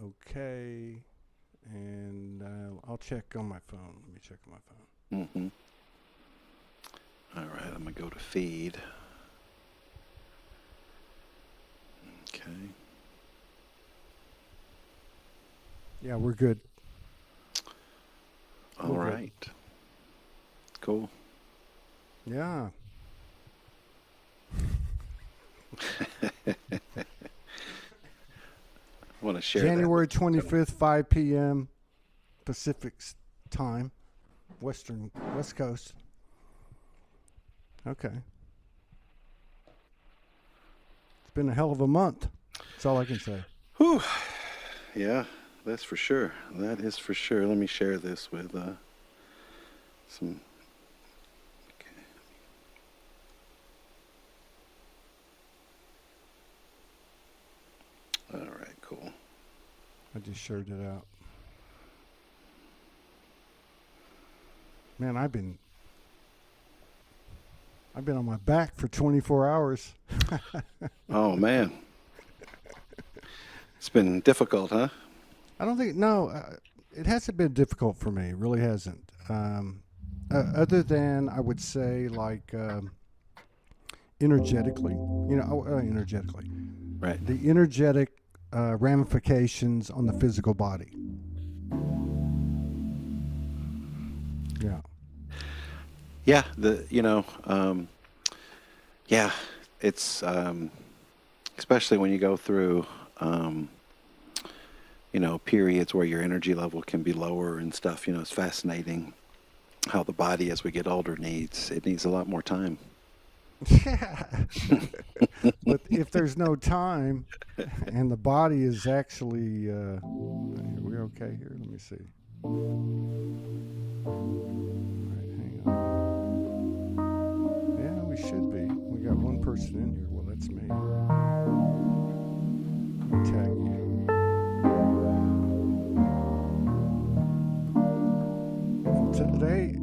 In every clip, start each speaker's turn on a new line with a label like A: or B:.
A: okay. And I'll check on my phone. Let me check on my phone.
B: Mm-hmm. All right, I'm going to go to feed. Okay.
A: Yeah, we're good.
B: All
A: We're good.
B: right. Cool.
A: Yeah.
B: I want to share
A: January
B: that.
A: 25th, 5 p.m. Pacific time, West Coast. Okay. It's been a hell of a month. That's all I can say.
B: Whew. Yeah, that's for sure. That is for sure. Let me share this with some. Okay. All right, cool.
A: I just shared it out. Man, I've been on my back for 24 hours.
B: Oh man, it's been difficult, huh?
A: I don't think no, it hasn't been difficult for me. It really hasn't. Other than I would say like energetically, energetically,
B: Right.
A: the energetic ramifications on the physical body. Yeah.
B: Yeah. Yeah, it's especially when you go through periods where your energy level can be lower and stuff. It's fascinating how the body, as we get older, needs a lot more time.
A: Yeah. But if there's no time and the body is actually we're okay here. Let me see. All right, hang on. Yeah, we should be. We got one person in here. Well, that's me. Let me tag you. And today.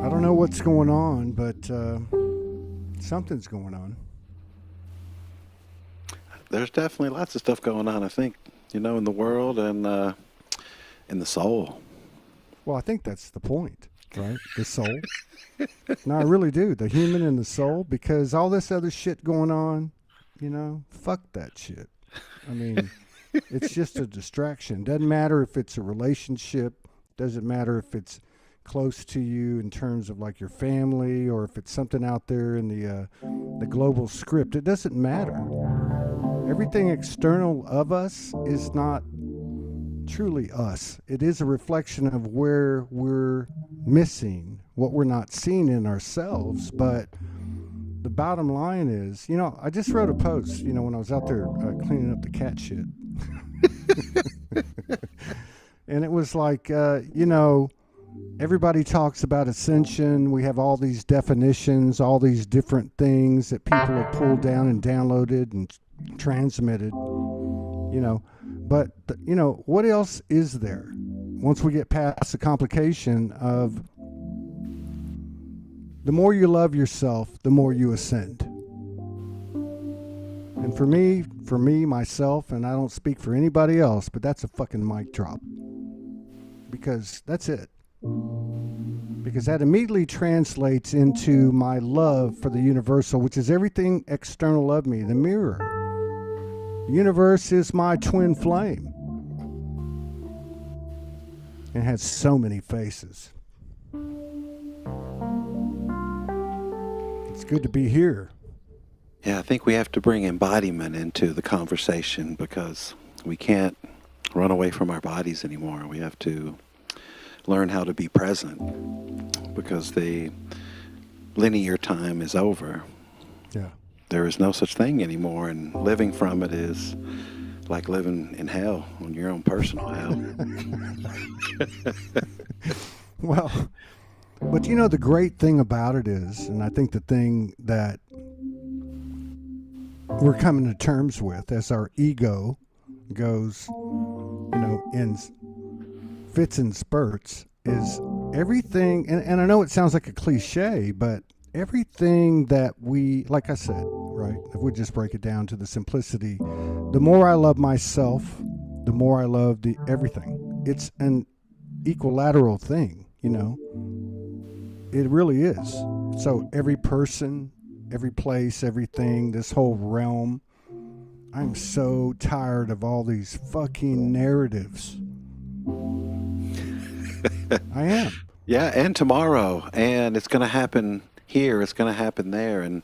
A: I don't know what's going on, but something's going on.
B: There's definitely lots of stuff going on, I think, in the world and in the soul.
A: Well, I think that's the point, right? The soul. No, I really do. The human and the soul, because all this other shit going on, fuck that shit. I mean, it's just a distraction. Doesn't matter if it's a relationship. Doesn't matter if it's close to you in terms of like your family, or if it's something out there in the global script. It doesn't matter. Everything external of us is not truly us. It is a reflection of where we're missing, what we're not seeing in ourselves. But the bottom line is, I just wrote a post, when I was out there cleaning up the cat shit. And it was like, everybody talks about ascension. We have all these definitions, all these different things that people have pulled down and downloaded and transmitted, But, what else is there once we get past the complication of the more you love yourself, the more you ascend? And for me, myself, and I don't speak for anybody else, but that's a fucking mic drop. Because that's it. Because that immediately translates into my love for the universal, which is everything external of me, the mirror. The universe is my twin flame. It has so many faces. It's good to be here.
B: Yeah, I think we have to bring embodiment into the conversation because we can't run away from our bodies anymore. We have to learn how to be present because the linear time is over.
A: Yeah.
B: There is no such thing anymore, and living from it is like living in hell, on your own personal hell.
A: Well, but the great thing about it is, and I think the thing that we're coming to terms with as our ego goes, in fits and spurts, is everything, and I know it sounds like a cliche, but everything that we, like I said, right, if we just break it down to the simplicity, the more I love myself, the more I love the everything. It's an equilateral thing, it really is. So every person, every place, everything, this whole realm, I'm so tired of all these fucking narratives. I am.
B: Yeah, and tomorrow, and it's going to happen here, it's going to happen there, and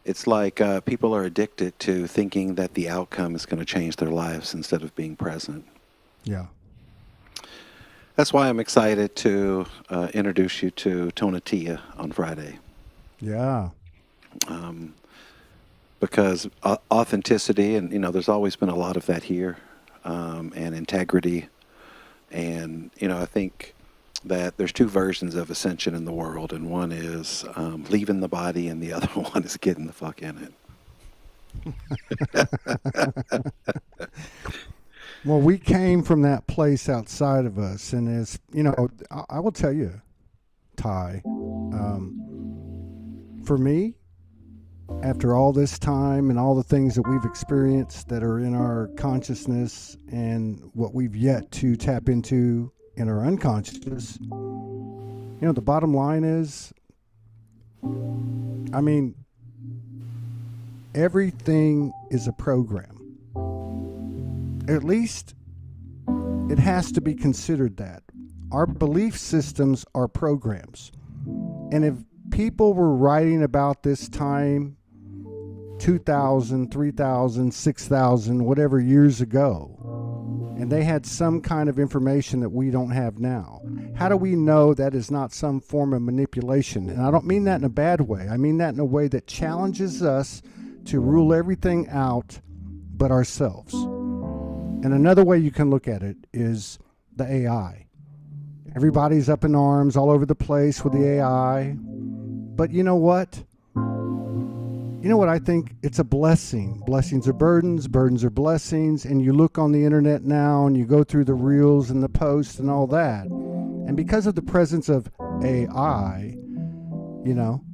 B: it's like people are addicted to thinking that the outcome is going to change their lives instead of being present.
A: Yeah.
B: That's why I'm excited to introduce you to Tonatia on Friday.
A: Yeah.
B: Because authenticity, and there's always been a lot of that here, and integrity, and I think that there's two versions of ascension in the world, and one is leaving the body, and the other one is getting the fuck in it.
A: Well, we came from that place outside of us, and as I will tell you, Ty, for me, after all this time and all the things that we've experienced that are in our consciousness and what we've yet to tap into in our unconscious, the bottom line is, everything is a program. At least it has to be considered that. Our belief systems are programs. And if people were writing about this time 2,000, 3,000, 6,000, whatever years ago, and they had some kind of information that we don't have now, how do we know that is not some form of manipulation? And I don't mean that in a bad way. I mean that in a way that challenges us to rule everything out but ourselves. And another way you can look at it is the AI. Everybody's up in arms all over the place with the AI. But you know what? I think? It's a blessing. Blessings are burdens, burdens are blessings. And you look on the internet now and you go through the reels and the posts and all that. And because of the presence of AI,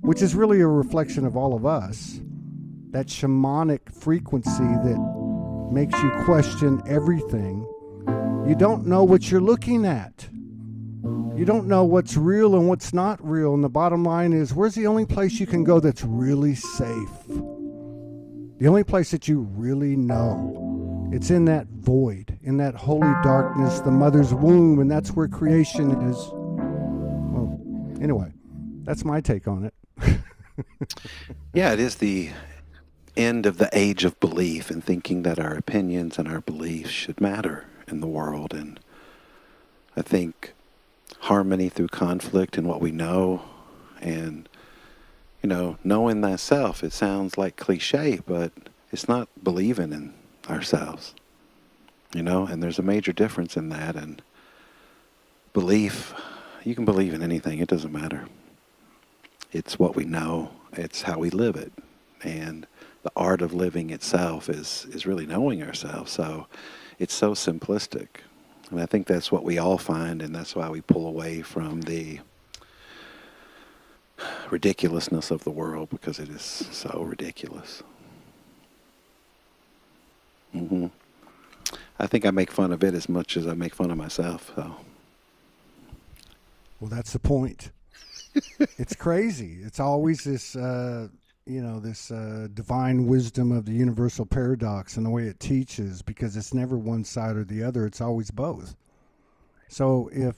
A: which is really a reflection of all of us, that shamanic frequency that makes you question everything, you don't know what you're looking at. You don't know what's real and what's not real. And the bottom line is, where's the only place you can go that's really safe? The only place that you really know. It's in that void, in that holy darkness, the mother's womb, and that's where creation is. Well, anyway, that's my take on it.
B: Yeah, it is the end of the age of belief and thinking that our opinions and our beliefs should matter in the world. And I think harmony through conflict and what we know, and knowing thyself, it sounds like cliche, but it's not believing in ourselves, and there's a major difference in that. And belief, you can believe in anything, it doesn't matter. It's what we know, it's how we live it, and the art of living itself is really knowing ourselves. So it's so simplistic. And I think that's what we all find, and that's why we pull away from the ridiculousness of the world, because it is so ridiculous. I think I make fun of it as much as I make fun of myself. So.
A: Well, that's the point. It's crazy. It's always this, this divine wisdom of the universal paradox and the way it teaches, because it's never one side or the other. It's always both. So if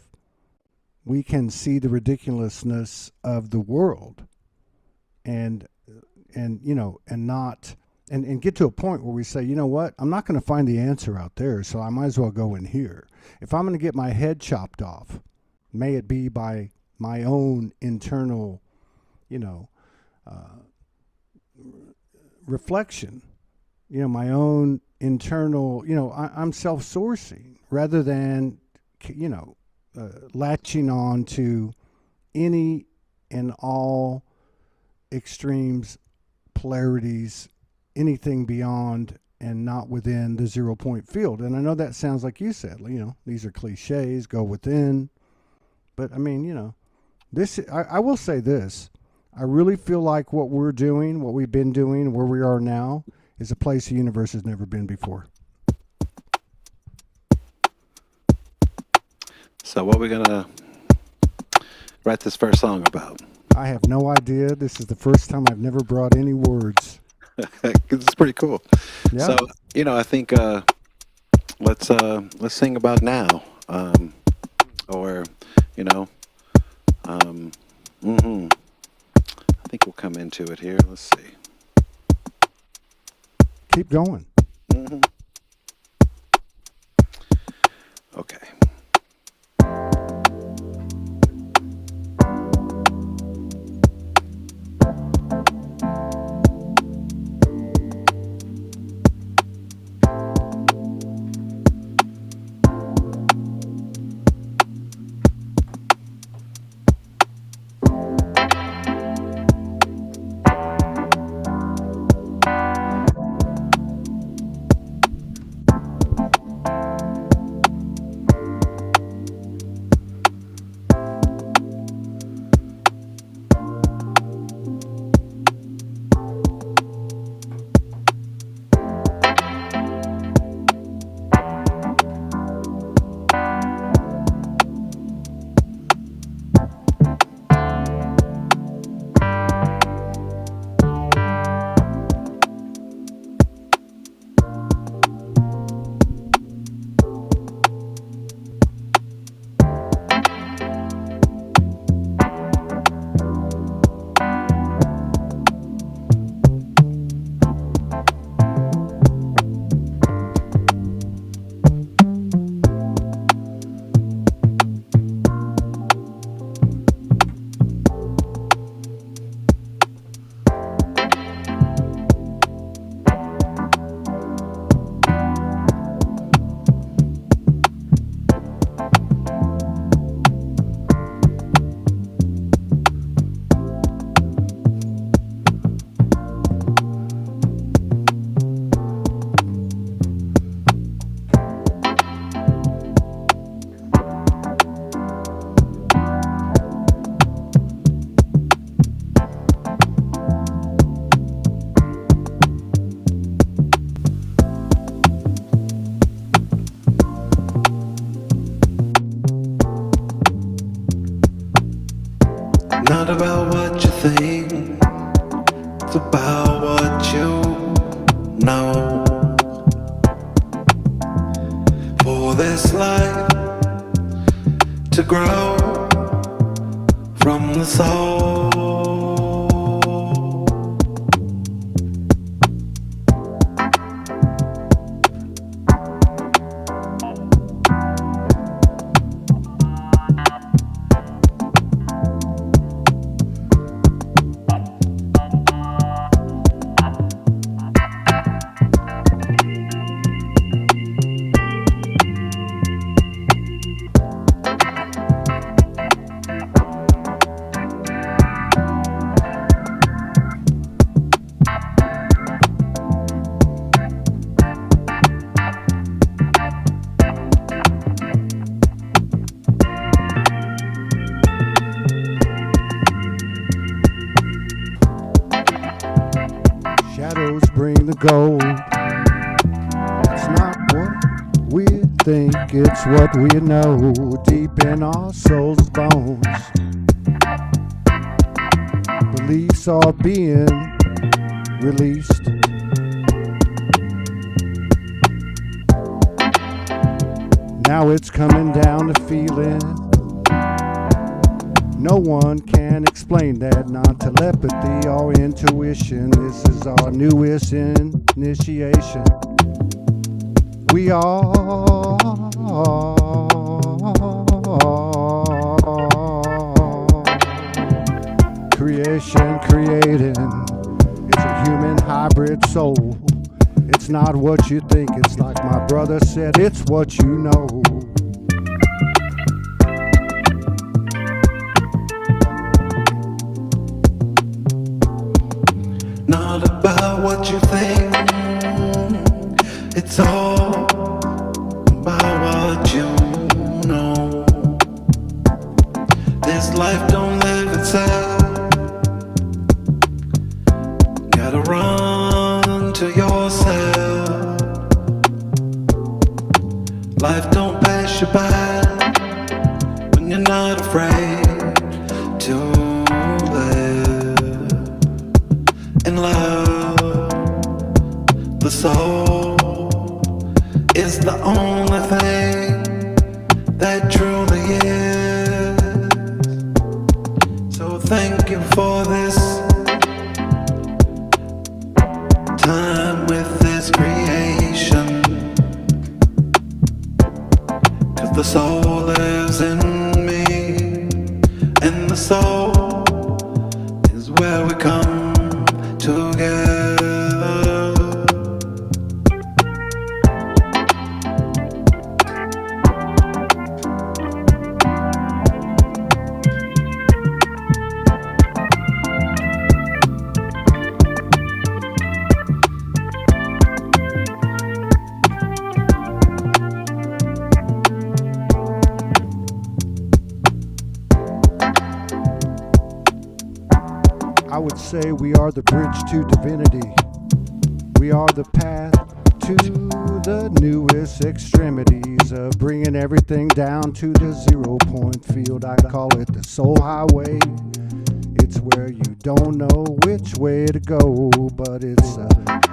A: we can see the ridiculousness of the world and get to a point where we say, you know what, I'm not going to find the answer out there, so I might as well go in here. If I'm going to get my head chopped off, may it be by my own internal, reflection, my own internal, I'm self-sourcing rather than, latching on to any and all extremes, polarities, anything beyond and not within the 0-point field. And I know that sounds like you said, these are cliches, go within. But I mean, I will say this. I really feel like what we're doing, what we've been doing, where we are now, is a place the universe has never been before.
B: So what are we going to write this first song about?
A: I have no idea. This is the first time I've never brought any words.
B: It's pretty cool.
A: Yeah.
B: So, I think let's sing about now. Or, I think we'll come into it here. Let's see.
A: Keep going.
B: Okay. Not about what you think, it's about what you know. For this life to grow from the soul.
A: Shadows bring the gold. It's not what we think, it's what we know deep in our soul's bones. Beliefs are being released. Now it's coming down to feeling. No one can explain that, not telepathy or intuition. This is our newest initiation. We are creation creating. It's a human hybrid soul. It's not what you think, it's like my brother said, it's what you know.
B: Not about what you think, It's all about what you know. This life don't live itself. Gotta run to yourself. Life don't pass you by when you're not afraid to live and love. The soul is the only thing that truly is. So thank you for this time with this creation, 'cause the soul lives in me, and the soul is where we come together.
A: I would say we are the bridge to divinity. We are the path to the newest extremities of bringing everything down to the 0 point field. I call it the soul highway. It's where you don't know which way to go, but it's the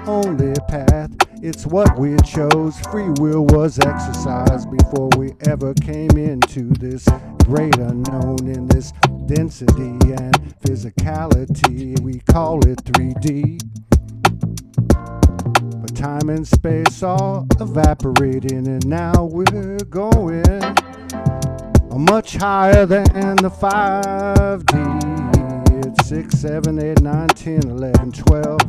A: only path. It's what we chose. Free will was exercised before we ever came into this great unknown. In this density and physicality, we call it 3D. But time and space are evaporating, and now we're going much higher than the 5D. It's 6, 7, 8, 9, 10, 11, 12.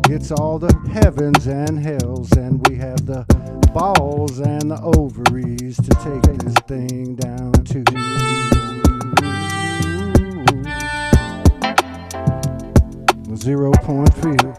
A: It's all the heavens and hells, and we have the balls and the ovaries to take this thing down to the 0 point field.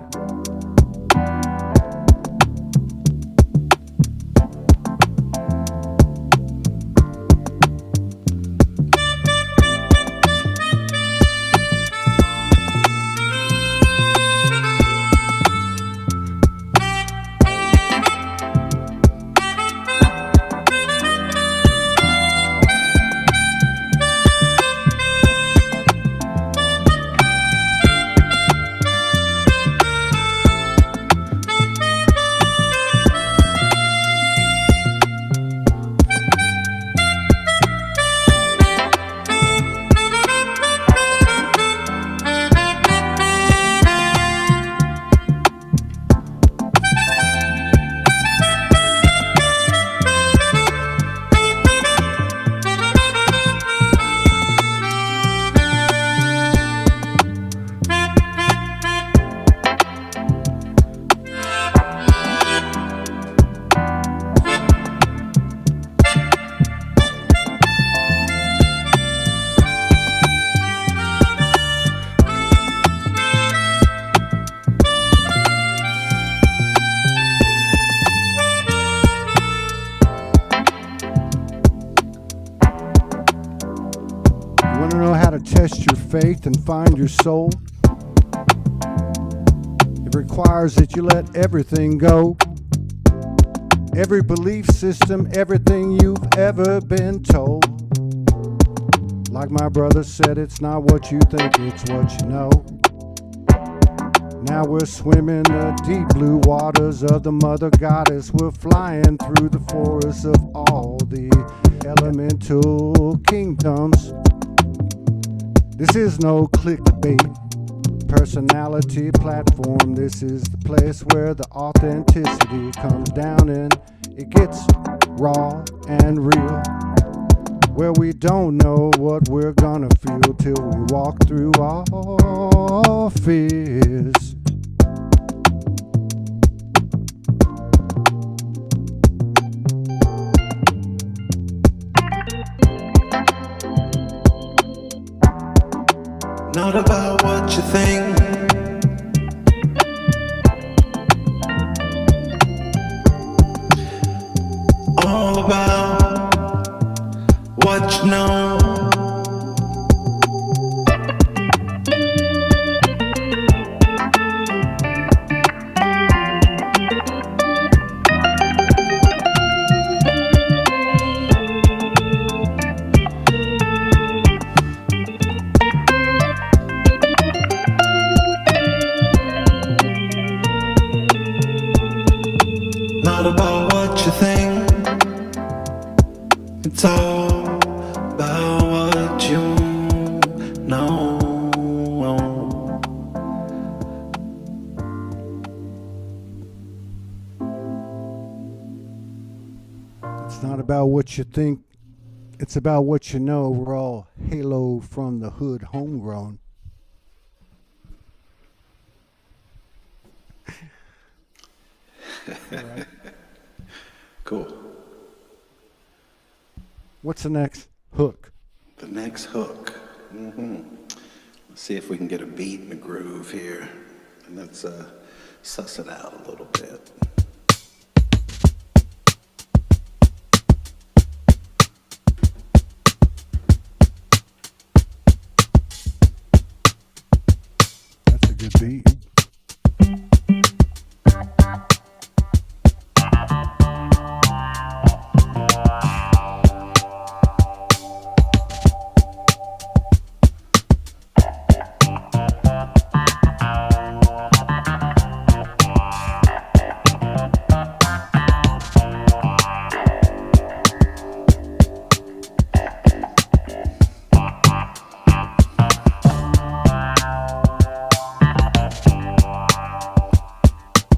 A: Want to know how to test your faith and find your soul? It requires that you let everything go. Every belief system, everything you've ever been told. Like my brother said, it's not what you think, it's what you know. Now we're swimming the deep blue waters of the mother goddess. We're flying through the forests of all the elemental kingdoms. This is no clickbait personality platform. This is the place where the authenticity comes down and it gets raw and real. Where we don't know what we're gonna feel till we walk through our fears.
B: Not about what you think, all about what you know. Not about what you think, it's all about what you know.
A: It's not about what you think, it's about what you know. We're all Halo from the hood, homegrown. Right.
B: Cool.
A: What's the next hook?
B: The next hook. Let's see if we can get a beat and a groove here. And let's suss it out a little bit.
A: That's a good beat.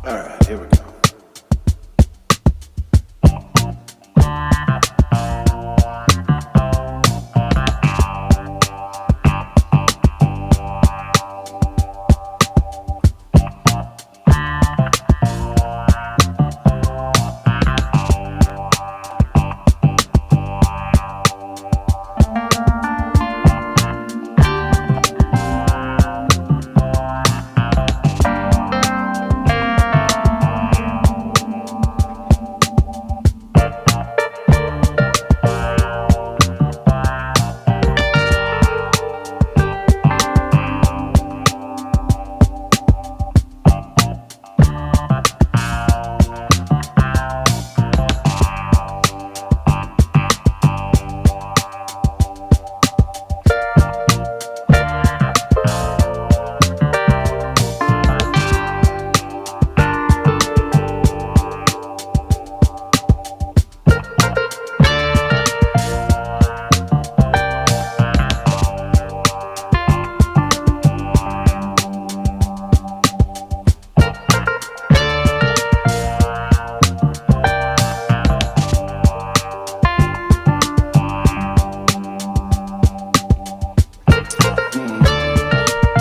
B: All right, here we go.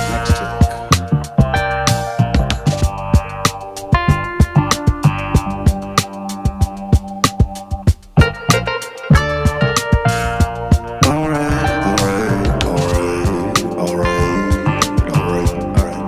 B: Next hook. All right, all right, all right, all right, all right, all right.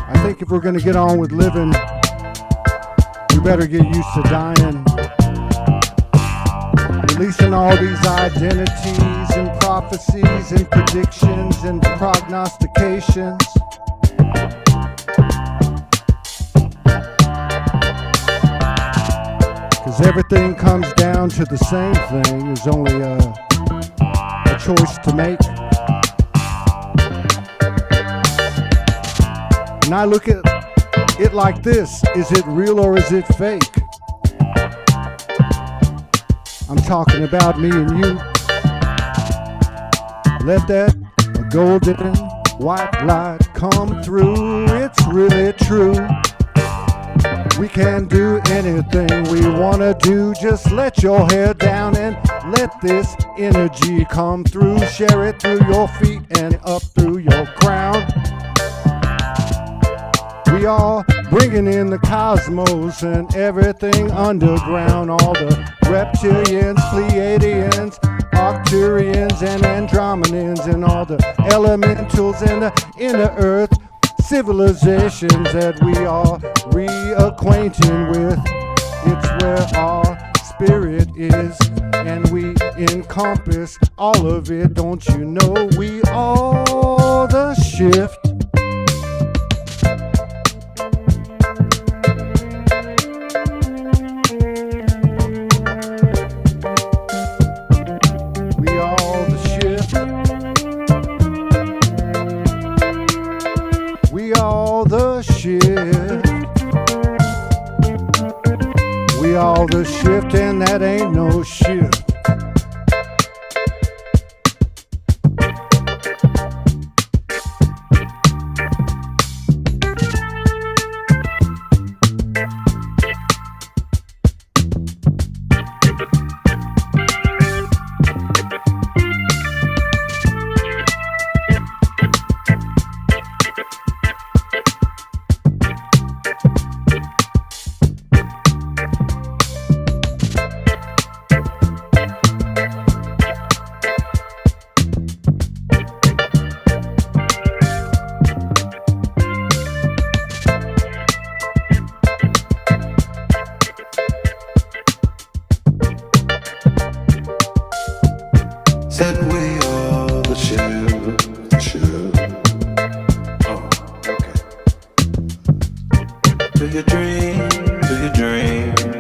B: I think if we're going to get on with living, we better get used to dying. Releasing all these identities and prophecies and predictions and prognostications. Because everything comes down to the same thing. There's only
A: choice to make. And I look at it like this: is it real or is it fake? I'm talking about me and you. Let that golden white light come through. It's really true. We can do anything we want to do. Just let your hair down and let this energy come through. Share it through your feet and up through your crown. We are bringing in the cosmos and everything underground. All the reptilians, Pleiadians, Arcturians, and Andromedans, and all the elementals and the inner earth civilizations that we are reacquainting with. It's where our spirit is, and we encompass all of it. Don't you know we are the shift? We all the shift, and that ain't no shift.
B: Said we are the shift. Oh, okay. Do you dream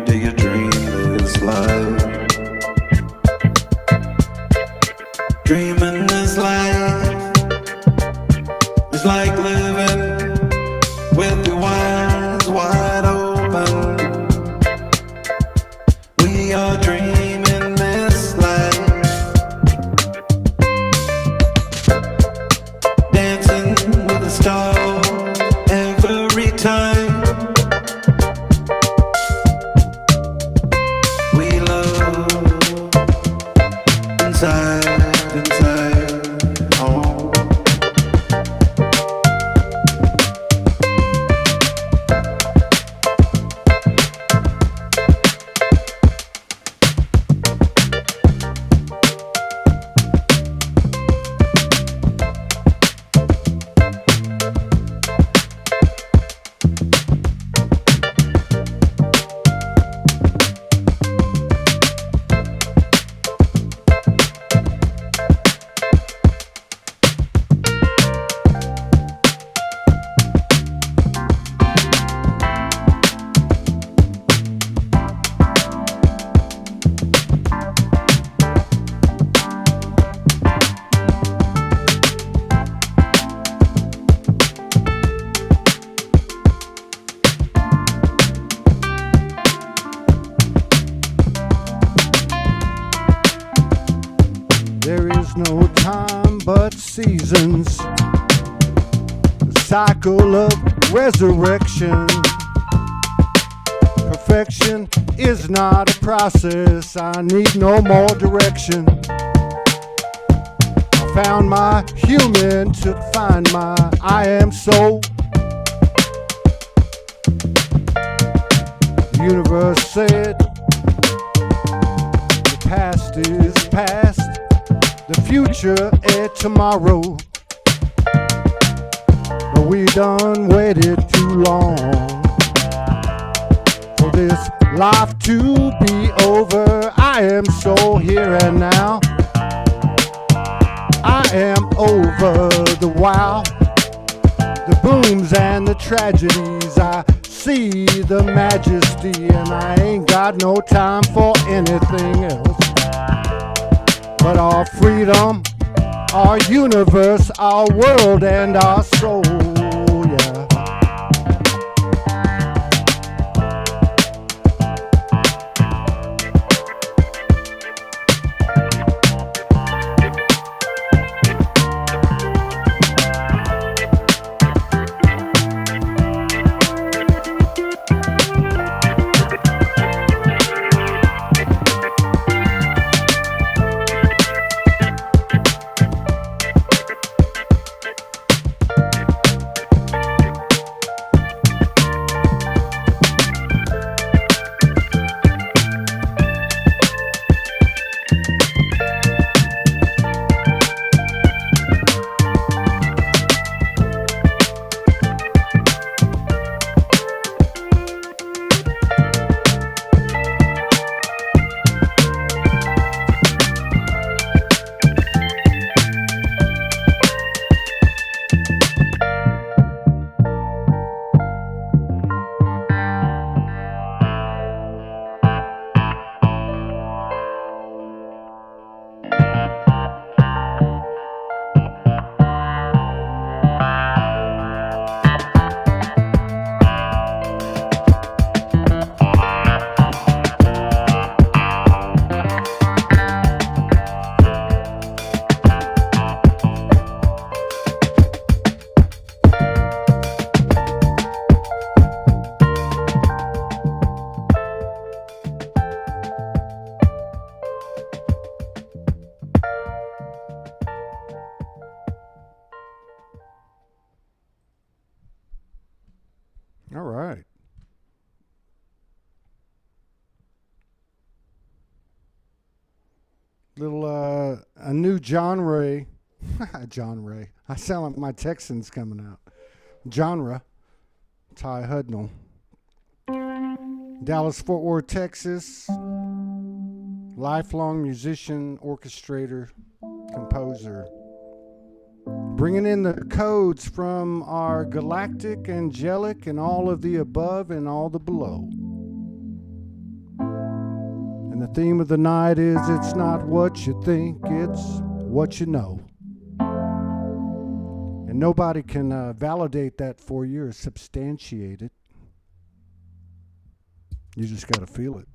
B: this life? Dreaming this life is like living with your eyes wide open. We are dreaming this life, dancing with the stars every time. We love inside, oh.
A: There is no time but seasons, the cycle of resurrection. Perfection is not a process, I need no more direction. I found my human to find my I am soul. The universe said, the past is past, the future ain't tomorrow. But we done waited too long for this life to be over. I am so here and now. I am over the wow, the booms and the tragedies. I see the majesty, and I ain't got no time for anything else but our freedom our universe, our world, and our soul. Yeah. All right. Little a new genre. Genre. I sound like my Texans coming out. Genre. Ty Hudnall. Dallas, Fort Worth, Texas. Lifelong musician, orchestrator, composer. Bringing in the codes from our galactic, angelic, and all of the above and all the below. And the theme of the night is it's not what you think, it's what you know. And nobody can validate that for you or substantiate it. You just got to feel it.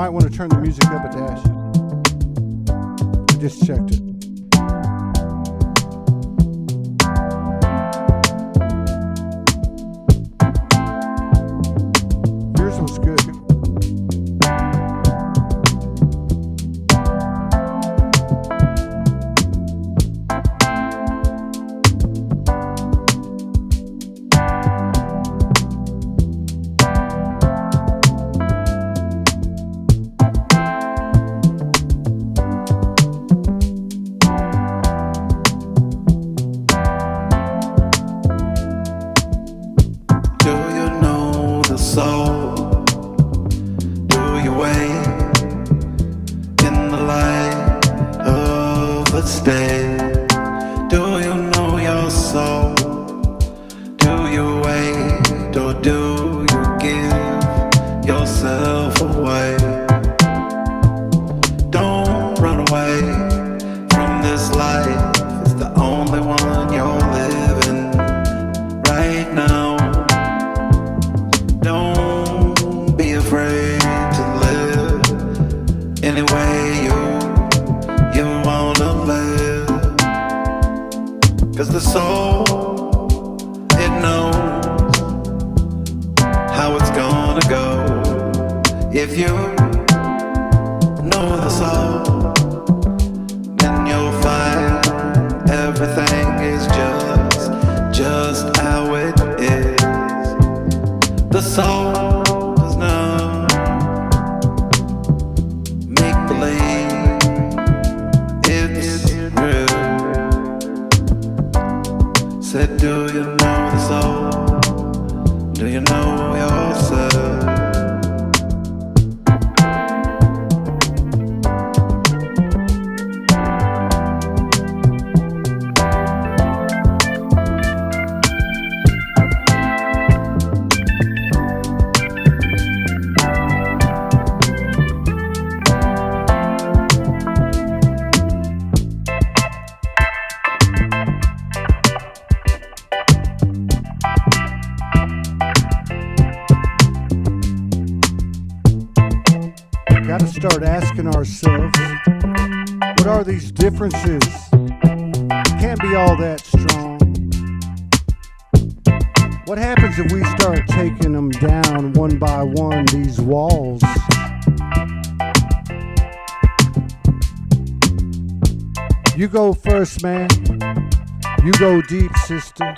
A: might want to turn the music up a dash. I just checked it. Yours was good.
B: Soul, do you wait in the light of the day? Do you know your soul? Do you wait or do you give yourself away? Don't run away from this life. It's the only one you're living right now. Don't be afraid to live any way you wanna live. 'Cause the soul, it knows how it's gonna go. If you know the soul, then you'll find everything is just how it is. The soul is not make believe, it's real. Said, do you know the soul? Do you know yourself?
A: Gotta start asking ourselves, what are these differences? Can't be all that strong. What happens if we start taking them down one by one, these walls? You go first, man. You go deep, sister.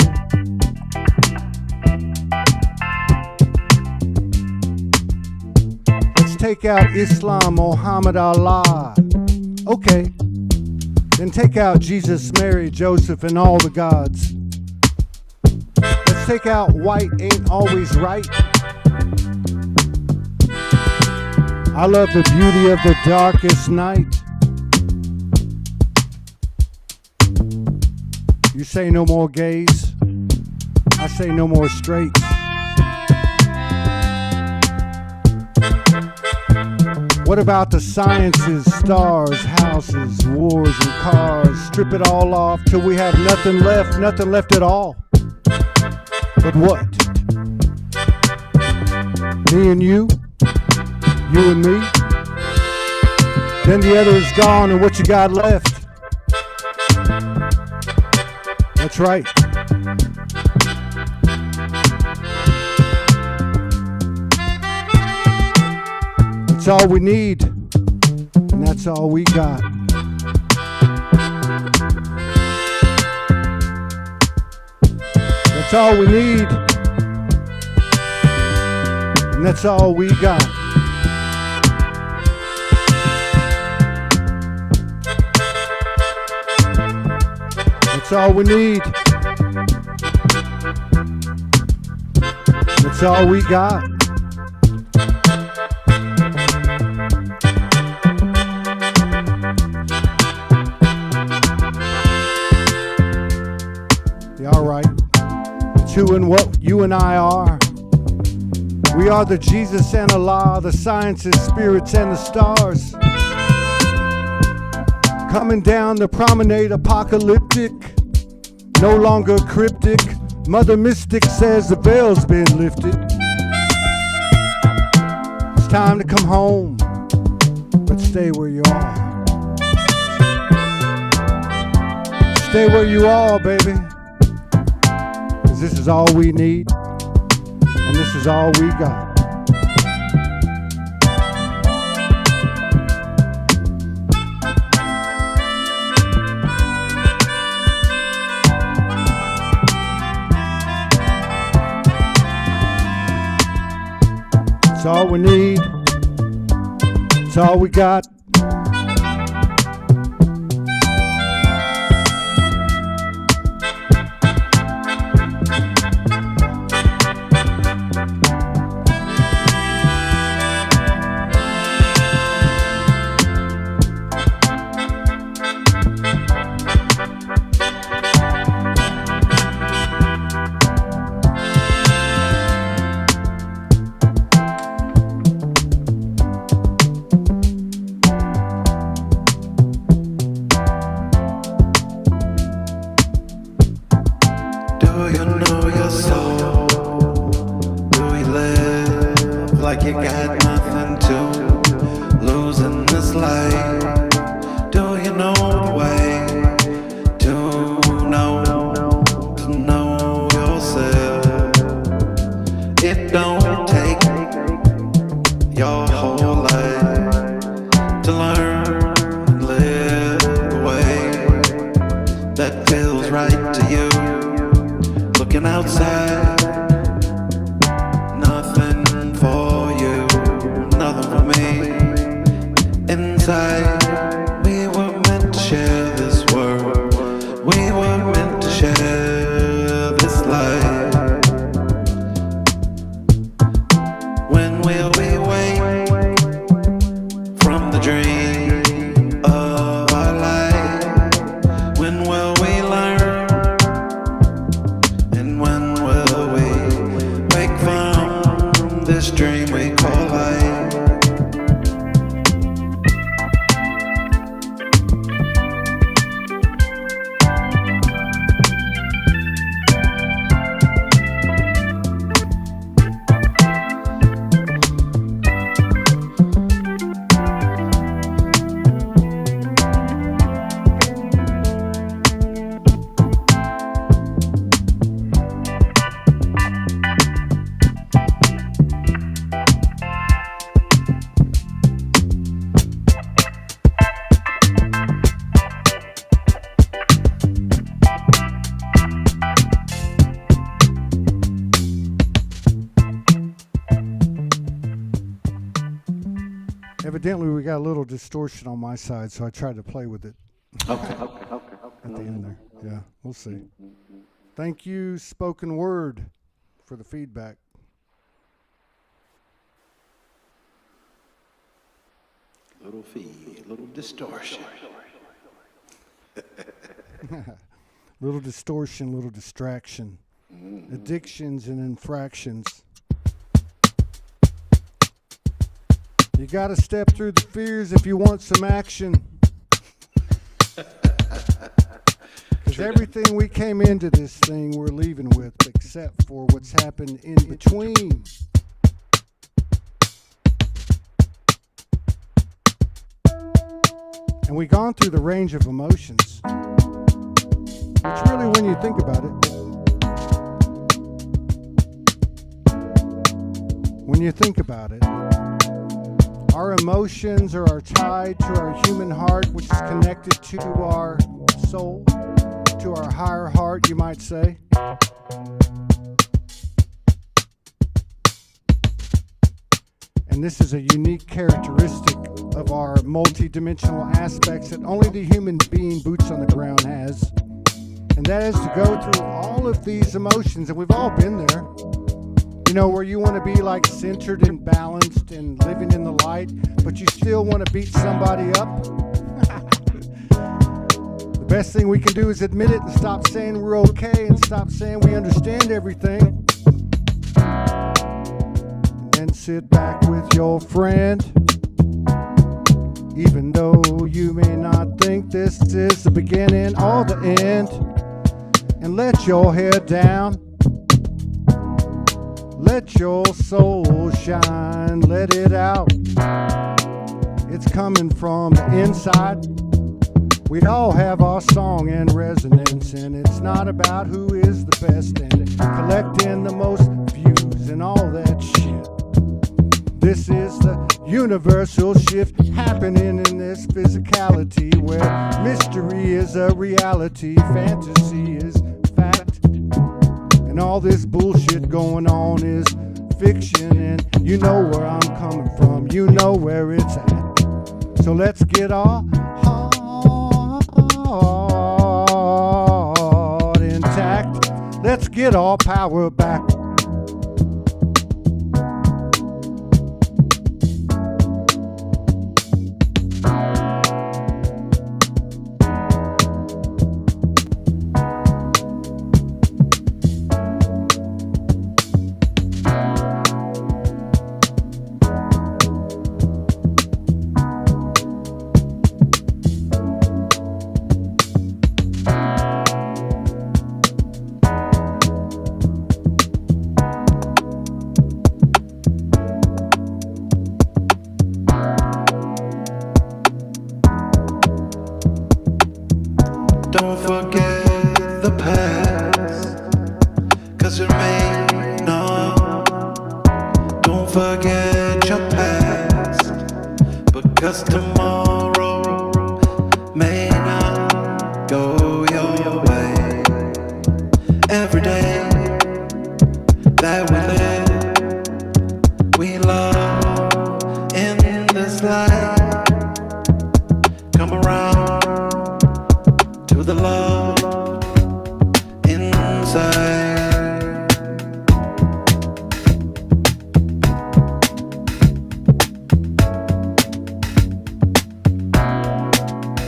A: Take out Islam, Muhammad, Allah. Okay. Then take out Jesus, Mary, Joseph, and all the gods. Let's take out white ain't always right. I love the beauty of the darkest night. You say no more gays. I say no more straights. What about the sciences, stars, houses, wars, and cars? Strip it all off till we have nothing left at all. But what? Me and you and me? Then the other is gone, and what you got left? That's right. That's all we need, and that's all we got. That's all we need, and that's all we got. That's all we need. That's all we got. Yeah, all right. It's who and what you and I are. We are the Jesus and Allah, the sciences, spirits, and the stars. Coming down the promenade, apocalyptic, no longer cryptic. Mother Mystic says the veil's been lifted. It's time to come home. stay where you are. Stay where you are, baby. 'Cause this is all we need, and this is all we got. It's all we need. It's all we got.
B: Do you know your soul? Do you live like you got nothing to lose in this life? Do you know the way to know yourself? It don't take your whole life to learn and live the way that feels right to you. Looking outside, nothing for you, nothing for me. Inside, we were meant to share this world. We were meant to share this life. When will we wake from the dream of our life? When will we learn? And when will we wake from this dream we call life?
A: Evidently, we got a little distortion on my side, so I tried to play with it
B: Okay.
A: at the end there. Yeah, we'll see. Thank you, Spoken Word, for the feedback.
B: Little feed, little distortion.
A: Little distortion, little distraction. Addictions and infractions. You gotta step through the fears if you want some action. Because everything we came into this thing we're leaving with, except for what's happened in between. And we've gone through the range of emotions, which really, when you think about it, our emotions are tied to our human heart, which is connected to our soul, to our higher heart, you might say. And this is a unique characteristic of our multi-dimensional aspects that only the human being boots on the ground has. And that is to go through all of these emotions, and we've all been there. You know, where you want to be like centered and balanced and living in the light, but you still want to beat somebody up. The best thing we can do is admit it and stop saying we're okay and stop saying we understand everything. And then sit back with your friend, even though you may not think this is the beginning or the end, and let your head down. Let your soul shine, let it out. It's it's coming from the inside. We all have our song and resonance, and it's not about who is the best and collecting the most views and all that shit. This is the universal shift happening in this physicality, where mystery is a reality, fantasy is fact, and all this bullshit going on is fiction. And you know where I'm coming from, you know where it's at. So let's get our heart intact. Let's get our power back.
B: Don't forget the past, 'cause it may not. Don't forget your past, because tomorrow may not go your way. Every day that we love in this life. Come around to the love inside.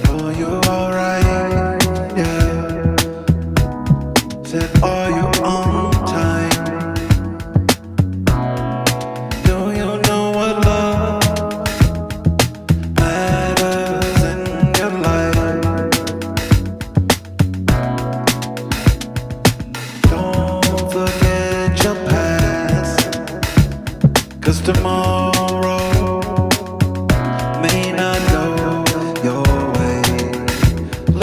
B: Are you alright? Yeah. Said, are you on time? Do you know what love matters in your life? Don't forget your past, 'cause tomorrow may not go your way.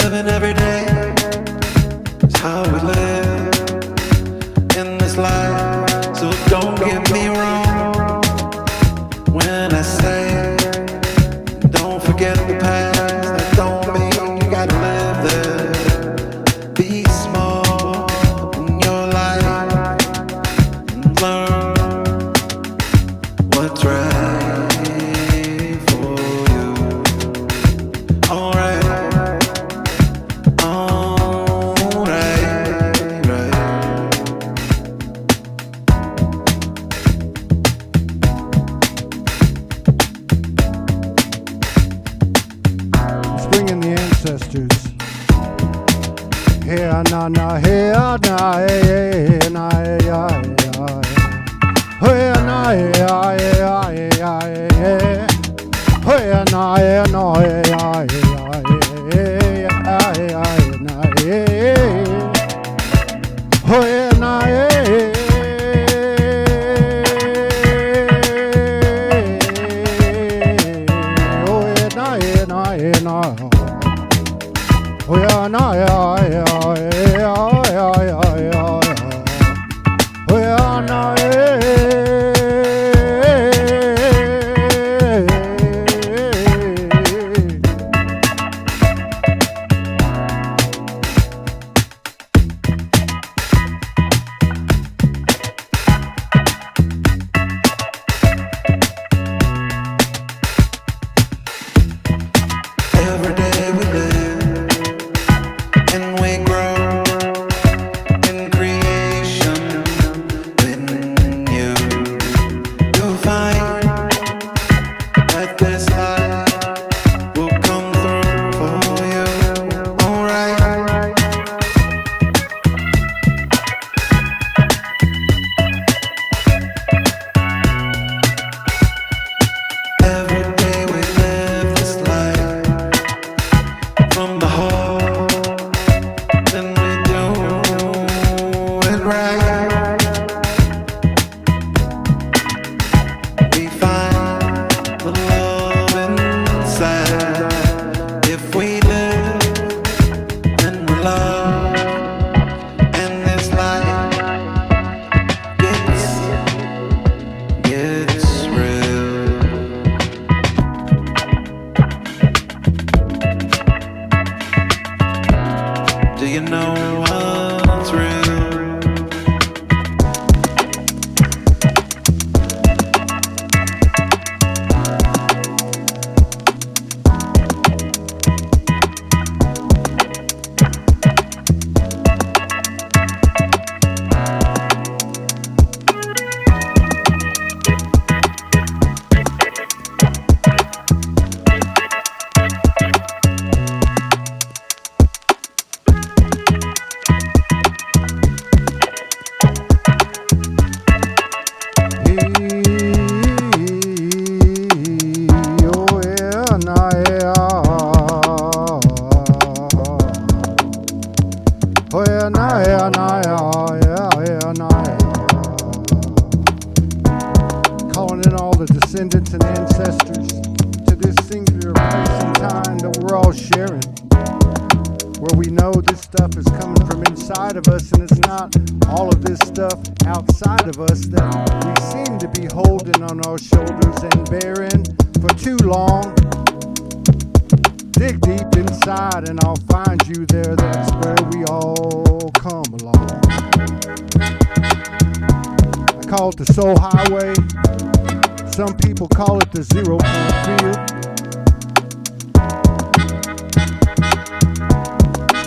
B: Living every day is how we live in this life. So don't get me wrong when I say don't forget the past. That don't mean you gotta live there. Be small in your life and learn what's right for you. Alright, right.
A: Let's bring in the ancestors. Hey, na na, hey, na, hey, na, hey, hey, na, hey, hey, na, hey, no, hey, na, hey, na, oh yeah, na yeah, yeah, yeah, yeah, yeah, yeah. Oh yeah, na yeah. descendants and ancestors to this singular place and time that we're all sharing, where we know this stuff is coming from inside of us, and it's not all of this stuff outside of us that we seem to be holding on our shoulders and bearing for too long. Dig deep inside and I'll find you there. That's where we all come along. I call it the soul highway. Some people call it the 0 point field.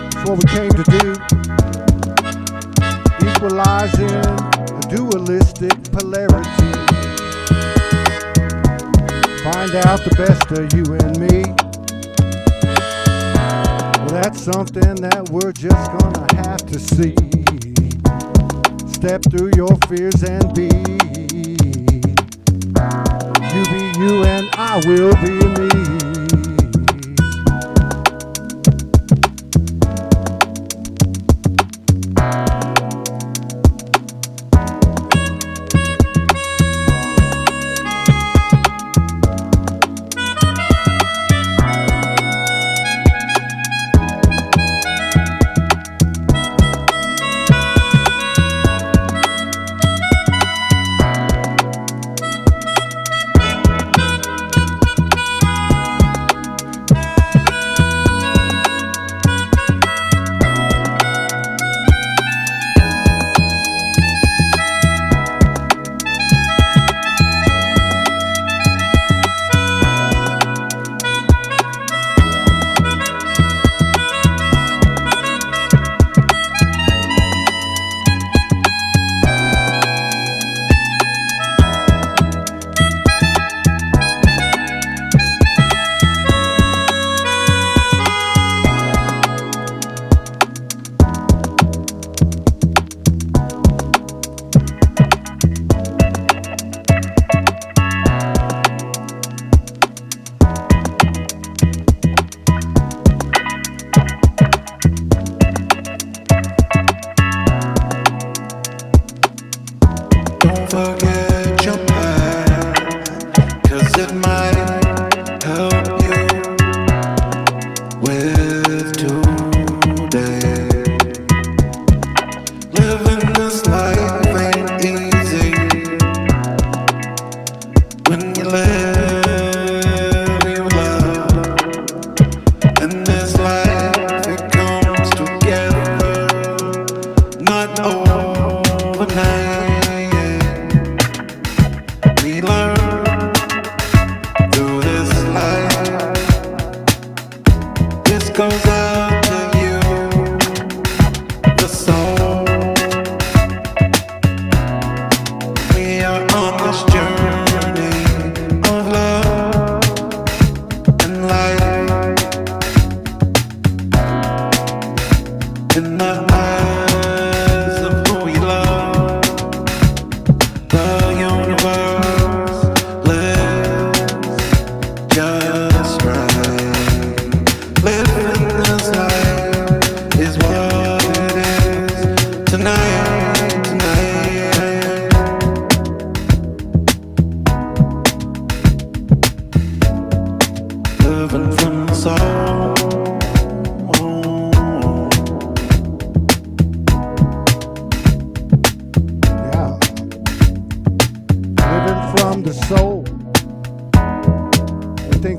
A: It's what we came to do. Equalizing a dualistic polarity. Find out the best of you and me. Well, that's something that we're just gonna have to see. Step through your fears and be. You be you and I will be me.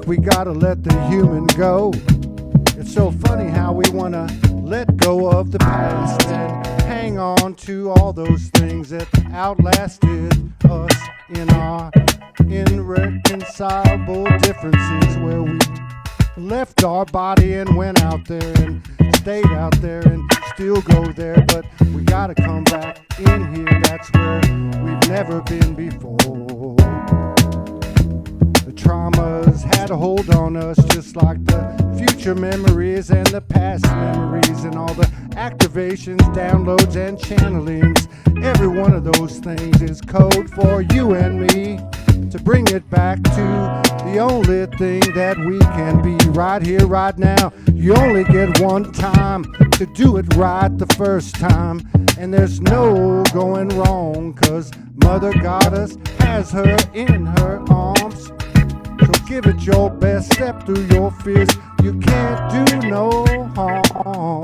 A: We gotta let the human go. It's so funny how we wanna let go of the past and hang on to all those things that outlasted us in our irreconcilable differences, where we left our body and went out there and stayed out there and still go there. But we gotta come back in here. That's where we've never been before. Traumas had a hold on us, just like the future memories and the past memories and all the activations, downloads, and channelings. Every one of those things is code for you and me to bring it back to the the only thing that we can be right here, right now. You only get one time to do it right the first time. And there's no going wrong, 'cause Mother Goddess has her in her arms. So give it your best, step through your fears. You can't do no harm.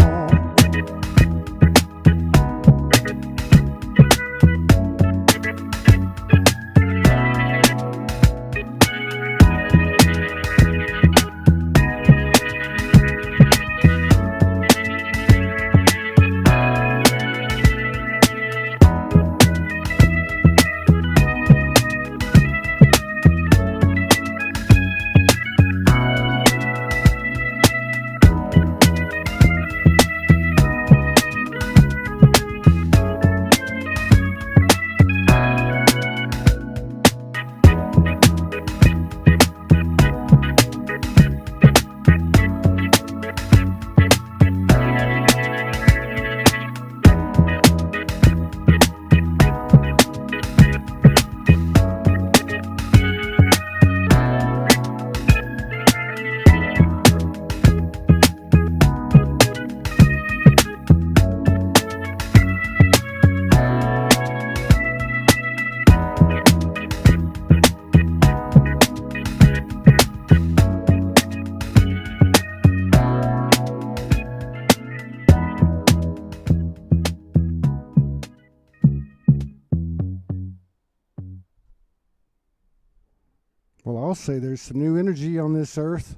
A: Well, I'll say there's some new energy on this earth.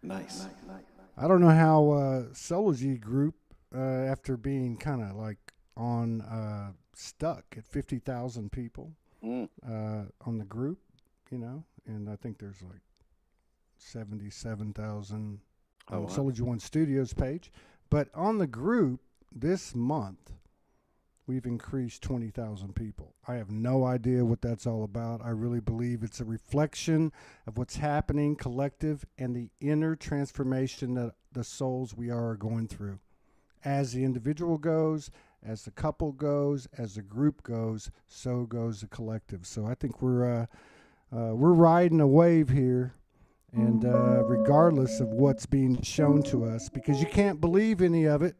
B: Nice.
A: I don't know how SoulJamz group, after being kind of like on stuck at 50,000 people on the group, you know, and I think there's like 77,000 on
B: wow.
A: SoulJamz One Studios page. But on the group this month, we've increased 20,000 people. I have no idea what that's all about. I really believe it's a reflection of what's happening collective and the inner transformation that the souls we are going through. As the individual goes, as the couple goes, as the group goes, so goes the collective. So I think we're riding a wave here, and regardless of what's being shown to us, because you can't believe any of it.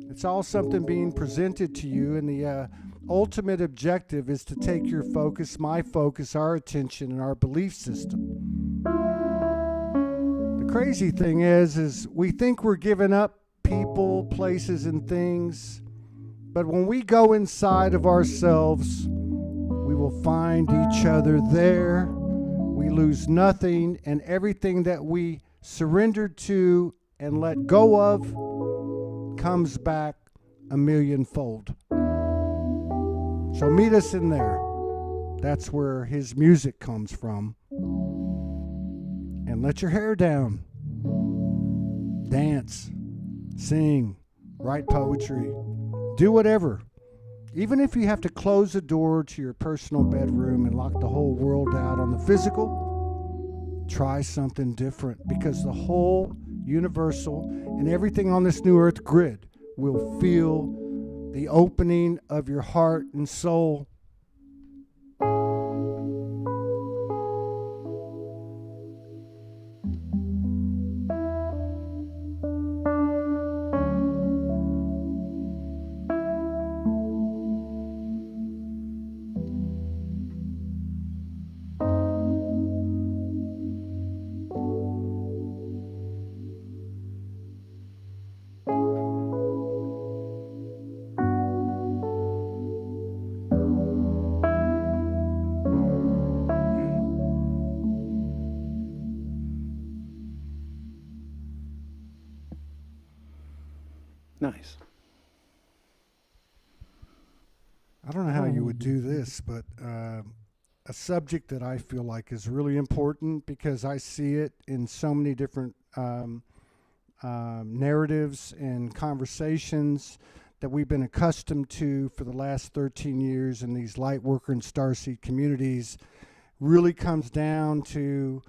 A: It's all something being presented to you, and the ultimate objective is to take your focus, my focus, our attention, and our belief system. The crazy thing is we think we're giving up people, places, and things, but when we go inside of ourselves, we will find each other there. We lose nothing, and everything that we surrendered to and let go of comes back a millionfold. So meet us in there. That's where his music comes from. And let your hair down. Dance, sing, write poetry, do whatever. Even if you have to close the door to your personal bedroom and lock the whole world out on the physical, try something different, because the whole universal and everything on this new earth grid will feel the opening of your heart and soul.
B: Nice.
A: I don't know how you would do this, but a subject that I feel like is really important, because I see it in so many different narratives and conversations that we've been accustomed to for the last 13 years in these Lightworker and Starseed communities, really comes down to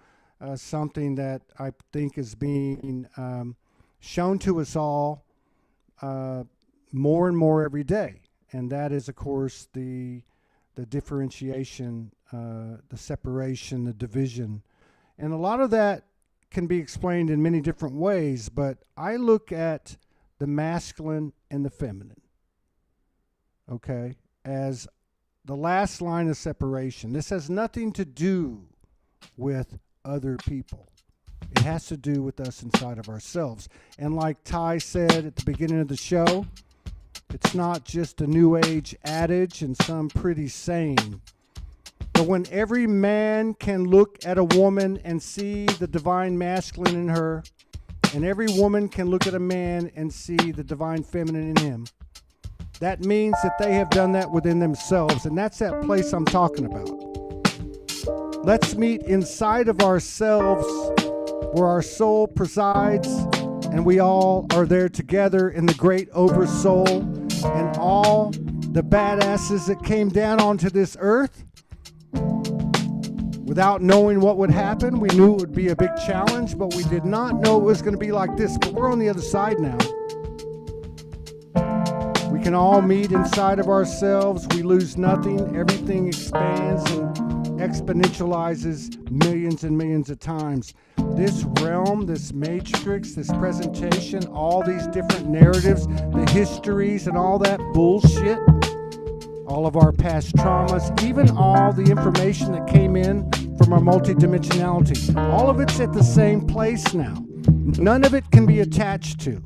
A: something that I think is being shown to us all more and more every day. And that is, of course, the differentiation the separation, the division. And a lot of that can be explained in many different ways, but I look at the masculine and the feminine, okay, as the last line of separation. This has nothing to do with other people. It has to do with us inside of ourselves. And like Ty said at the beginning of the show, it's not just a new age adage and some pretty saying. But when every man can look at a woman and see the divine masculine in her, and every woman can look at a man and see the divine feminine in him, that means that they have done that within themselves. And that's that place I'm talking about. Let's meet inside of ourselves where our soul presides, and we all are there together in the great oversoul, and all the badasses that came down onto this earth without knowing what would happen. We knew it would be a big challenge, but we did not know it was going to be like this. But we're on the other side now. We can all meet inside of ourselves. We lose nothing. Everything expands and exponentializes millions and millions of times. This realm, this matrix, this presentation, all these different narratives, the histories and all that bullshit, all of our past traumas, even all the information that came in from our multidimensionality, all of it's at the same place now. None of it can be attached to.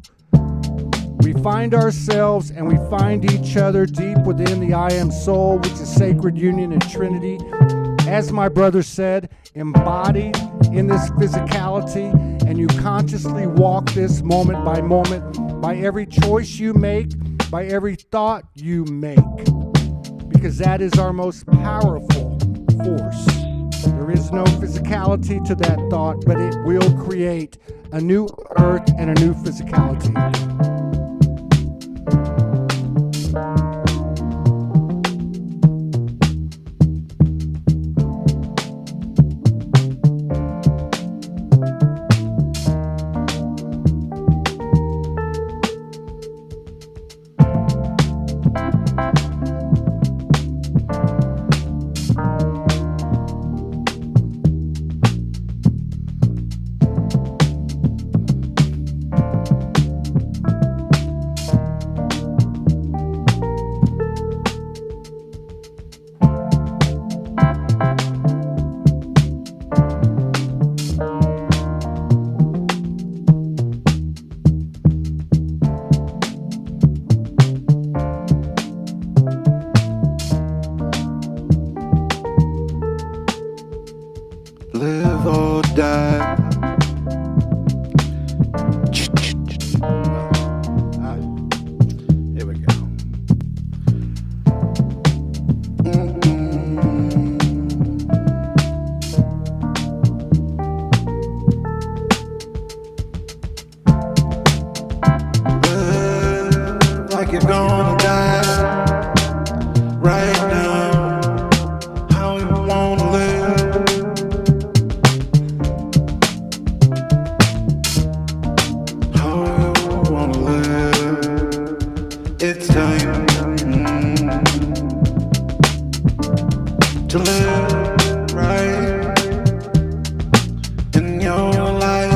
A: We find ourselves and we find each other deep within the I Am Soul, which is sacred union and Trinity. As my brother said, embodied in this physicality, and you consciously walk this moment by every choice you make, by every thought you make, because that is our most powerful force. There is no physicality to that thought, but it will create a new earth and a new physicality.
B: Live or die. Here we go. Live like you're gonna die right now. How you wanna live? It's time to live right in your life.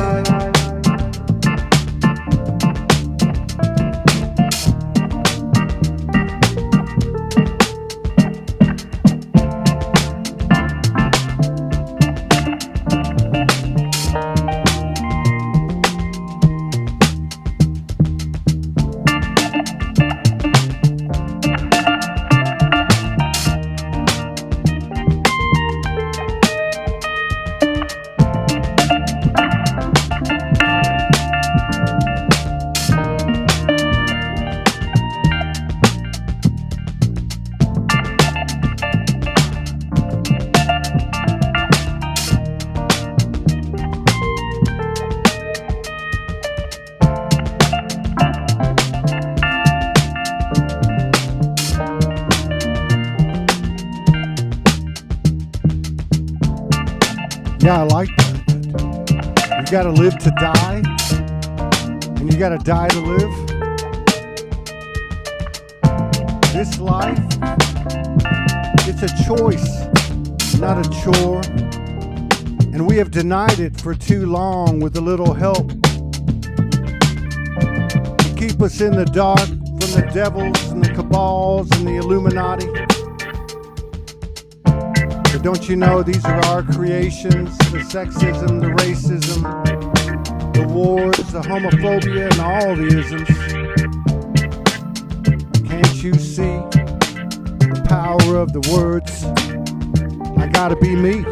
A: Yeah, I like that. You gotta live to die, and you gotta die to live. This life, it's a choice. not a chore. And we have denied it for too long with a little help to keep us in the dark from the devils and the cabals and the Illuminati. But don't you know these are our creations? The sexism, the racism, the wars, the homophobia, and all the isms. Can't you see the power of the words? I gotta be me.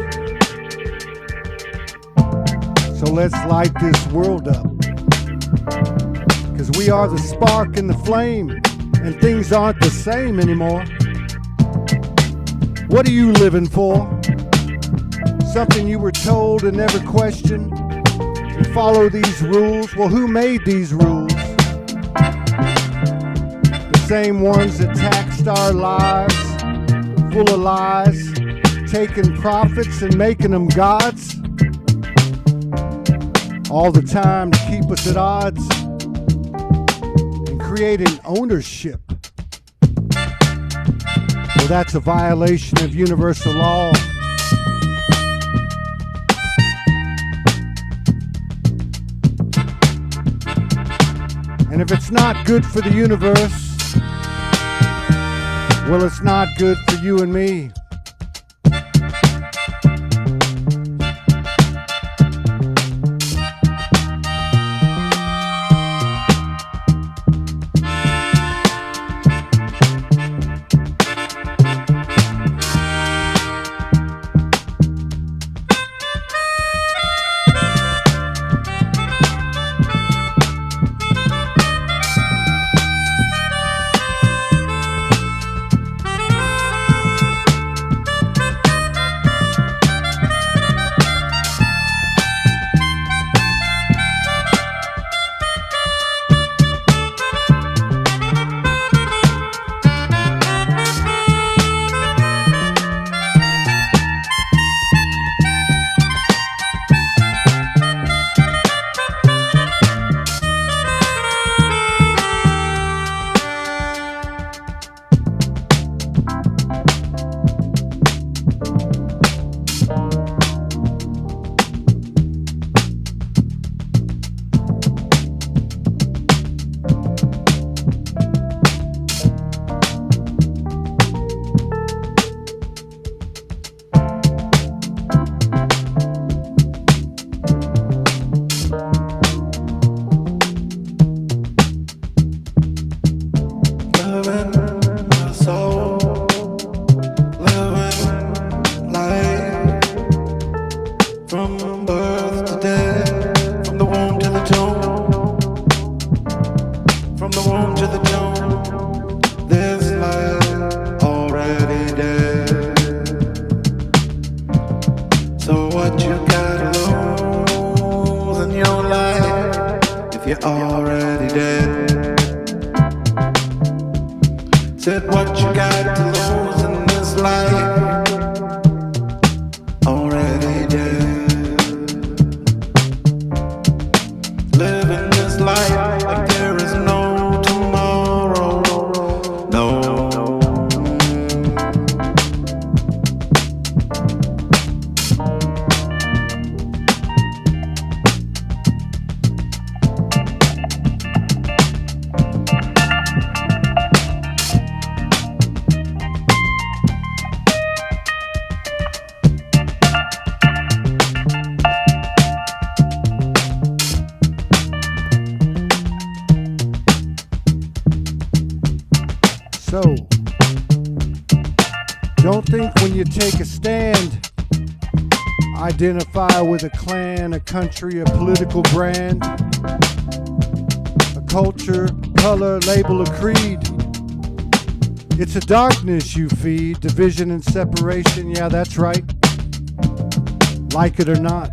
A: So let's light this world up. 'Cause we are the spark and the flame, and things aren't the same anymore. What are you living for? Something you were told and never questioned? You follow these rules? Well, who made these rules? The same ones that taxed our lives, full of lies, taking profits and making them gods? All the time to keep us at odds and creating ownership. Well, that's a violation of universal law. And if it's not good for the universe, well, it's not good for you and me.
B: Said what you got to lose in this life, already dead. Living this life like there is no tomorrow, no.
A: So, don't think when you take a stand, identify with a clan, a country, a political brand, a culture, color, label, a creed. It's a darkness you feed, division and separation, yeah, that's right. Like it or not.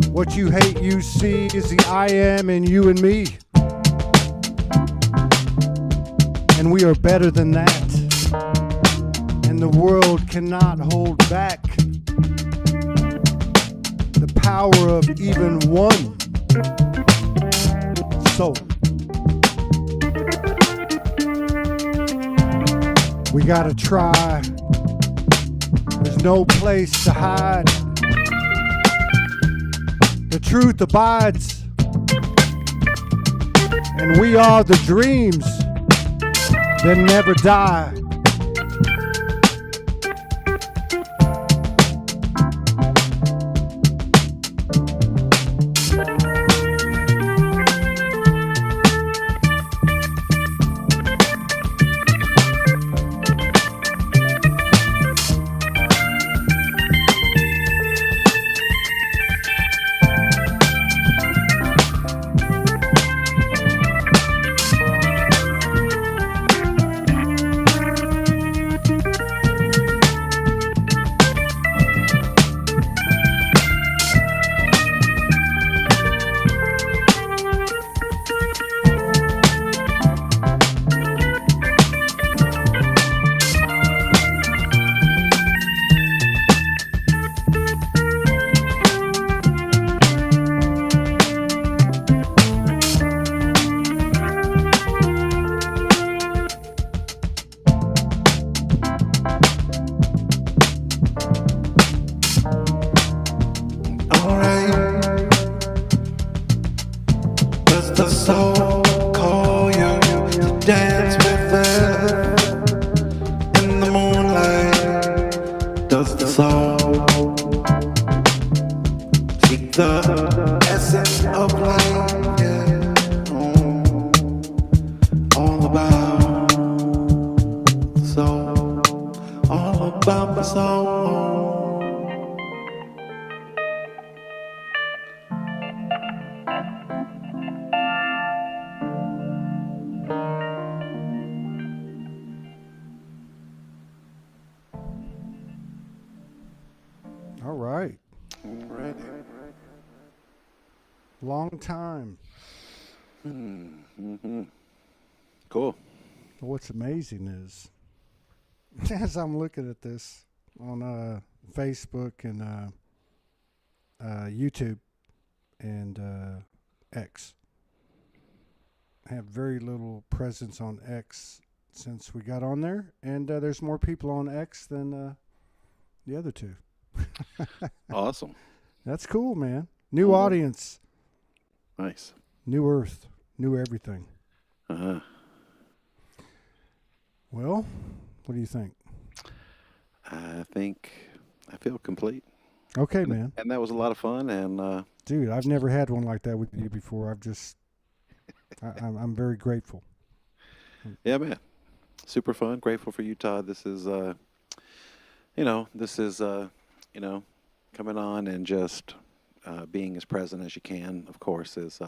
A: What you hate, you see, is the I am in you and me. And we are better than that. And the world cannot hold back the power of even one soul. We gotta try no place to hide. The truth abides, and we are the dreams that never die. All right. Long time.
B: Mm-hmm. Cool.
A: What's amazing is, as I'm looking at this on Facebook and YouTube and X, I have very little presence on X since we got on there, and there's more people on X than the other two.
B: Awesome.
A: That's cool, man. New audience.
B: Nice.
A: New earth. New everything.
B: Uh-huh.
A: Well, what do you think?
B: I think I feel complete.
A: Okay, man.
B: And that was a lot of fun. And
A: dude, I've never had one like that with you before. I'm very grateful.
B: Yeah, man. Super fun. Grateful for you, Todd. This is, coming on and just being as present as you can, of course, is,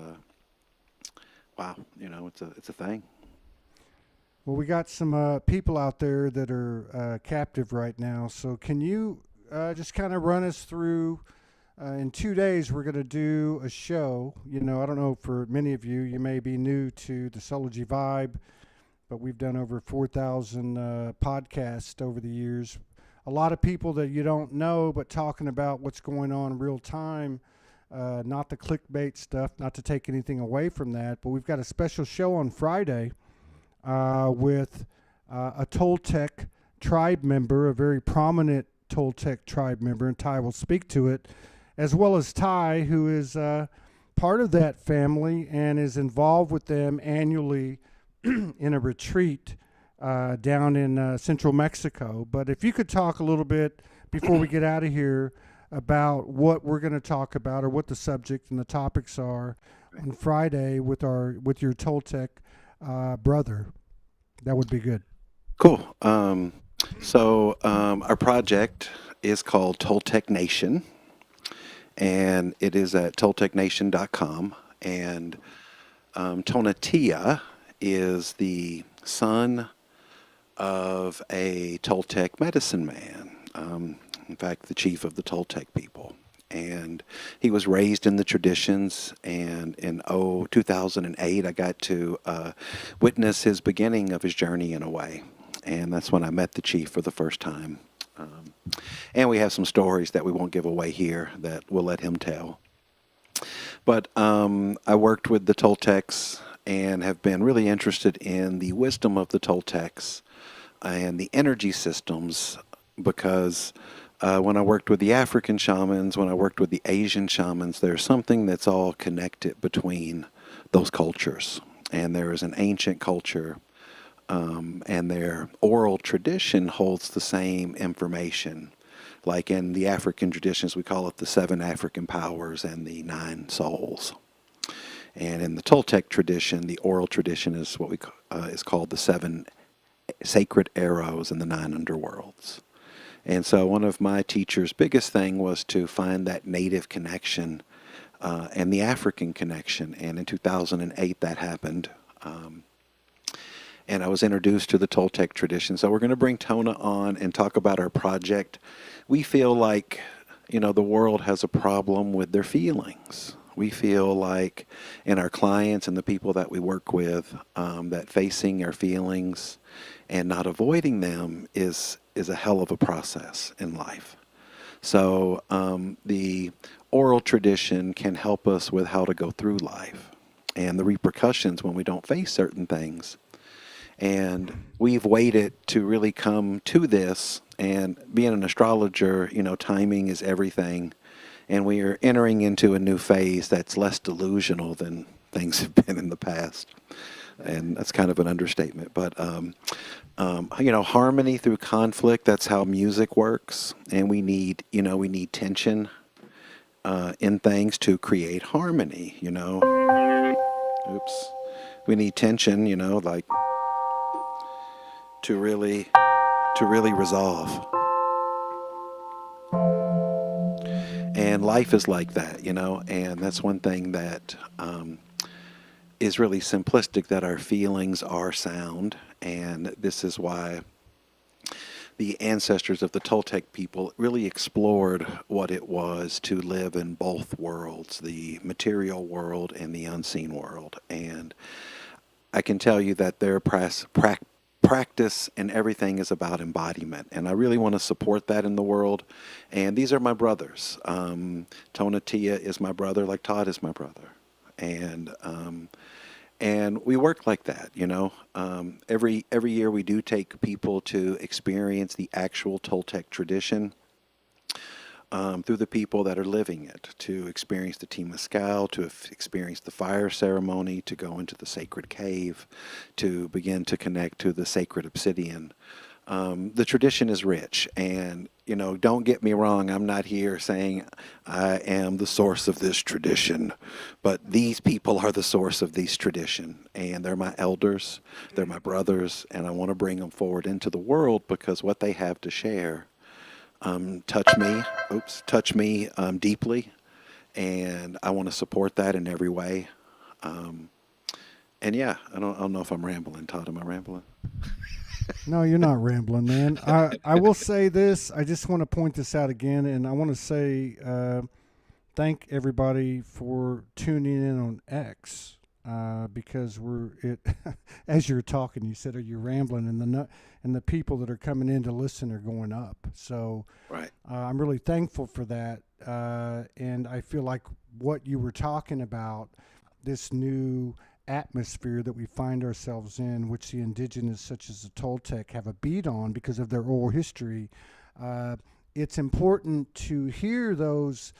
B: wow, it's a thing.
A: Well, we got some people out there that are captive right now. So can you just kind of run us through, in 2 days, we're going to do a show. I don't know, for many of you, you may be new to the Soulology Vibe, but we've done over 4,000 podcasts over the years. A lot of people that you don't know, but talking about what's going on in real time, not the clickbait stuff, not to take anything away from that, but we've got a special show on Friday with a Toltec tribe member, a very prominent Toltec tribe member, and Ty will speak to it, as well as Ty, who is part of that family and is involved with them annually in a retreat down in central Mexico. But if you could talk a little bit before we get out of here about what we're going to talk about, or what the subject and the topics are on Friday with your Toltec brother, that would be good.
B: Cool. So our project is called Toltec Nation, and it is at toltecnation.com. And Tonatia is the son of a Toltec medicine man. In fact, the chief of the Toltec people. And he was raised in the traditions, and in 2008 I got to witness his beginning of his journey in a way. And that's when I met the chief for the first time. And we have some stories that we won't give away here that we'll let him tell. But I worked with the Toltecs and have been really interested in the wisdom of the Toltecs and the energy systems, because when I worked with the African shamans, when I worked with the Asian shamans, there's something that's all connected between those cultures. And there is an ancient culture, and their oral tradition holds the same information. Like in the African traditions, we call it the 7 African powers and the 9 souls. And in the Toltec tradition, the oral tradition is what is called the 7 sacred arrows and the 9 underworlds. And so one of my teacher's biggest thing was to find that native connection and the African connection. And in 2008, that happened. And I was introduced to the Toltec tradition. So we're going to bring Tona on and talk about our project. We feel like, the world has a problem with their feelings. We feel like in our clients and the people that we work with, that facing our feelings and not avoiding them is a hell of a process in life. So the oral tradition can help us with how to go through life and the repercussions when we don't face certain things. And we've waited to really come to this. And being an astrologer, timing is everything. And we are entering into a new phase that's less delusional than things have been in the past. And that's kind of an understatement. But, harmony through conflict, that's how music works. And we need tension in things to create harmony, Oops. We need tension, like to really resolve. And life is like that, and that's one thing that is really simplistic, that our feelings are sound. And this is why the ancestors of the Toltec people really explored what it was to live in both worlds, the material world and the unseen world. And I can tell you that their practice and everything is about embodiment, and I really want to support that in the world. And these are my brothers. Tona Tia is my brother, like Todd is my brother, and we work like that. Every year we do take people to experience the actual Toltec tradition through the people that are living it, to experience the Temescal, to experience the fire ceremony, to go into the sacred cave, to begin to connect to the sacred obsidian. The tradition is rich, and don't get me wrong, I'm not here saying I am the source of this tradition, but these people are the source of this tradition, and they're my elders, they're my brothers, and I want to bring them forward into the world because what they have to share touch me deeply, and I want to support that in every way. And yeah, I don't know if I'm rambling. Todd, am I rambling?
A: No, you're not rambling, man. I will say this. I just want to point this out again, and I want to say thank everybody for tuning in on X, because as you're talking, you said, "Are you rambling?" And the people that are coming in to listen are going up. So
B: right.
A: I'm really thankful for that, and I feel like what you were talking about, this new atmosphere that we find ourselves in, which the indigenous, such as the Toltec, have a beat on because of their oral history. It's important to hear those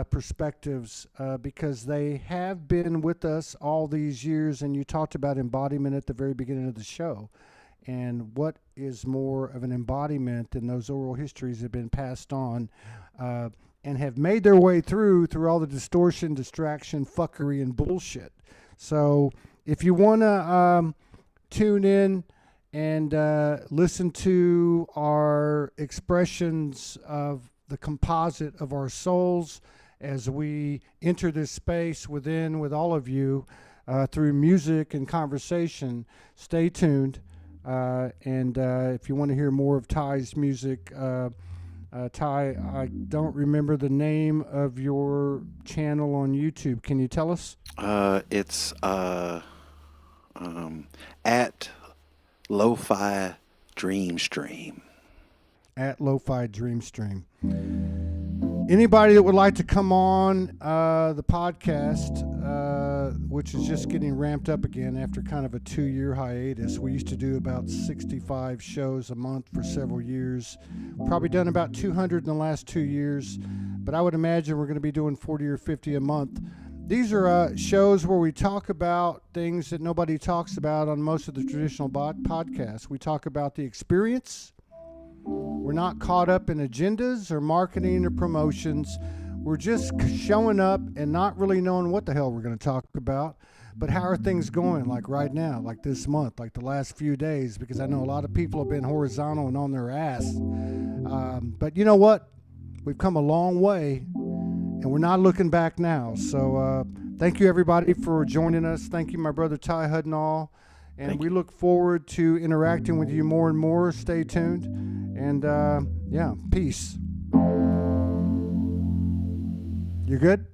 A: perspectives because they have been with us all these years. And you talked about embodiment at the very beginning of the show. And what is more of an embodiment than those oral histories that have been passed on and have made their way through all the distortion, distraction, fuckery, and bullshit. So if you want to tune in and listen to our expressions of the composite of our souls as we enter this space within with all of you through music and conversation, stay tuned. And if you want to hear more of Ty's music, Ty, I don't remember the name of your channel on YouTube. Can you tell us?
B: It's at Lo-Fi Dream Stream.
A: At Lo-Fi Dream Stream. Anybody that would like to come on the podcast, which is just getting ramped up again after kind of a 2-year hiatus. We used to do about 65 shows a month for several years. Probably done about 200 in the last 2 years, but I would imagine we're going to be doing 40 or 50 a month. These are shows where we talk about things that nobody talks about on most of the traditional podcasts. We talk about the experience. We're not caught up in agendas or marketing or promotions. We're just showing up and not really knowing what the hell we're going to talk about. But how are things going, like right now, like this month, like the last few days? Because I know a lot of people have been horizontal and on their ass. But you know what? We've come a long way. And we're not looking back now. So thank you, everybody, for joining us. Thank you, my brother Ty Hudnall. And we look forward to interacting with you more and more. Stay tuned. And, yeah, peace. You good?